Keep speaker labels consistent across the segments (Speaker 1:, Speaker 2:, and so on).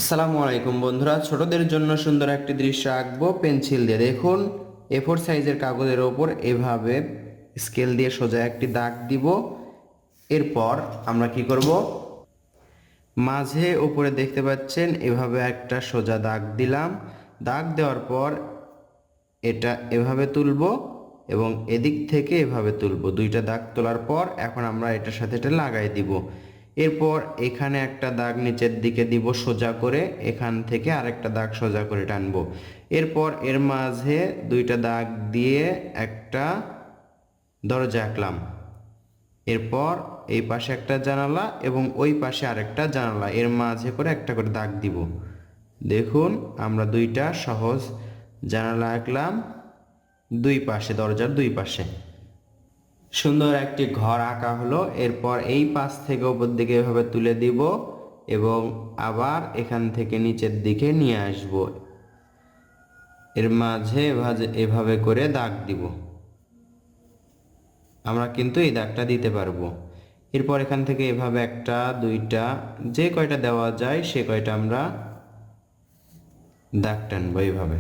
Speaker 1: আসসালামু আলাইকুম বন্ধুরা, ছোটদের জন্য সুন্দর একটি দৃশ্য আঁকবো পেন্সিল দিয়ে। দেখুন, A4 সাইজের কাগজের ওপর এভাবে স্কেল দিয়ে সোজা একটি দাগ দিব। এরপর আমরা কি করব, মাঝে উপরে দেখতে পাচ্ছেন এভাবে একটা সোজা দাগ দিলাম। দাগ দেওয়ার পর এটা এভাবে তুলব এবং এদিক থেকে এভাবে তুলব। দুইটা দাগ তোলার পর এখন আমরা এটার সাথে এটা লাগাই দিব। এরপর এখানে একটা দাগ নিচের দিকে দিব সোজা করে, এখান থেকে আরেকটা দাগ সোজা করে টানবো। এরপর এর মাঝে দুইটা দাগ দিয়ে একটা দরজা আঁকলাম। এরপর এই পাশে একটা জানালা এবং ওই পাশে আরেকটা জানালা, এর মাঝে করে একটা করে দাগ দিব। দেখুন, আমরা দুইটা সহজ জানালা আঁকলাম দুই পাশে, দরজার দুই পাশে সুন্দর একটি ঘর আঁকা হলো। এরপর এই পাশ থেকে উপর দিকে এভাবে তুলে দিব এবং আবার এখান থেকে নিচের দিকে নিয়ে আসব। এর মাঝে এভাবে করে দাগ দিব। আমরা কিন্তু এই দাগটা দিতে পারবো। এরপর এখান থেকে এভাবে একটা দুইটা যে কয়টা দেওয়া যায় সে কয়টা আমরা দাগ টানবো। এইভাবে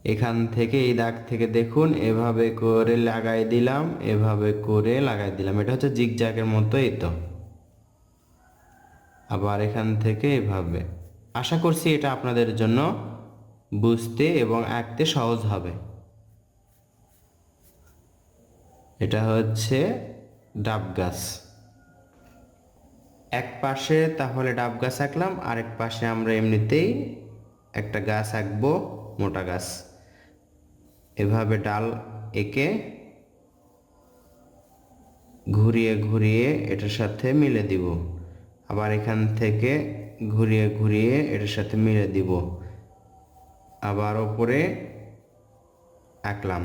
Speaker 1: এখান থেকে এই দাগ থেকে দেখুন এভাবে করে লাগাই দিলাম, এভাবে করে লাগাই দিলাম। এটা হচ্ছে জিগজ্যাগের মতো। এই তো আবার এখান থেকে এভাবে। আশা করছি এটা আপনাদের জন্য বুঝতে এবং আঁকতে সহজ হবে। এটা হচ্ছে ডাব গাছ। এক পাশে তাহলে ডাব গাছ আঁকলাম, আরেক পাশে আমরা এমনিতেই একটা গাছ আঁকবো, মোটা গাছ। এভাবে ডাল এঁকে ঘুরিয়ে ঘুরিয়ে এটার সাথে মিলে দিব। আবার এখান থেকে ঘুরিয়ে ঘুরিয়ে এটার সাথে মিলে দিব। আবার ওপরে আঁকলাম।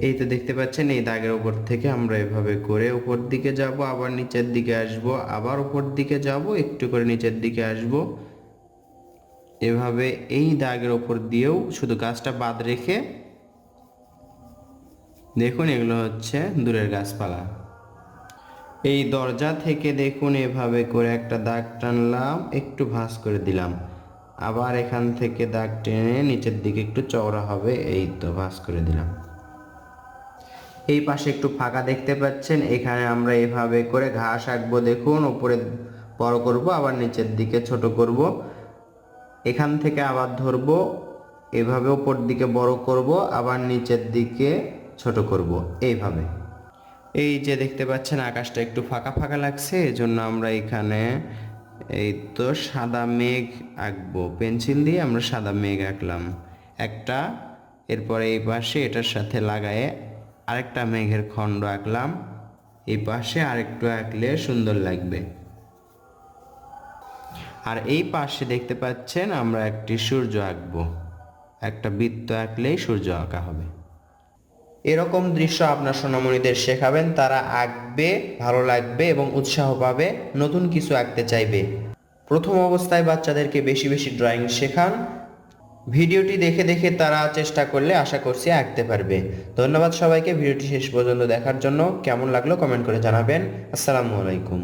Speaker 1: এই তো দেখতে পাচ্ছেন, এই দাগের উপর থেকে আমরা এভাবে করে উপর দিকে যাব, আবার নিচের দিকে আসব, আবার উপর দিকে যাব, একটু করে নিচের দিকে আসব। এভাবে এই দাগের উপর দিয়েও শুধু গাছটা বাদ রেখে দেখুন, এগুলো হচ্ছে দূরের গাছপালা। এই দরজা থেকে দেখুন এভাবে করে একটা দাগ টানলাম, একটু ভাঁজ করে দিলাম। আবার এখান থেকে দাগ টেনে নিচের দিকে একটু চওড়া হবে, এই তো ভাঁজ করে দিলাম। এই পাশে একটু ফাঁকা দেখতে পাচ্ছেন, এখানে আমরা এভাবে করে ঘাস আঁকবো। দেখুন, উপরে বড় করব, আবার নিচের দিকে ছোট করব। এখান থেকে আবার ধরবো, এভাবে উপর দিকে বড় করব, আবার নিচের দিকে ছোট করব। এইভাবে এই যে দেখতে পাচ্ছেন আকাশটা একটু ফাঁকা ফাঁকা লাগছে, এজন্য আমরা এখানে এই তো সাদা মেঘ আঁকবো। পেন্সিল দিয়ে আমরা সাদা মেঘ আঁকলাম একটা। এরপরে এই পাশে এটার সাথে লাগায়ে আরেকটা মেঘের খণ্ড আঁকলাম। এই পাশে আরেকটু আঁকলে সুন্দর লাগবে। আর এই পাশে দেখতে পাচ্ছেন আমরা একটি সূর্য আঁকবো। একটা বৃত্ত আঁকলেই সূর্য আঁকা হবে। এরকম দৃশ্য আপনার সোনামণিদের শেখাবেন, তারা আঁকবে, ভালো লাগবে এবং উৎসাহ পাবে, নতুন কিছু আঁকতে চাইবে। প্রথম অবস্থায় বাচ্চাদেরকে বেশি বেশি ড্রয়িং শেখান। ভিডিওটি দেখে দেখে তারা চেষ্টা করলে আশা করছি আঁকতে পারবে। ধন্যবাদ সবাইকে ভিডিওটি শেষ পর্যন্ত দেখার জন্য। কেমন লাগলো কমেন্ট করে জানাবেন। আসসালামু আলাইকুম।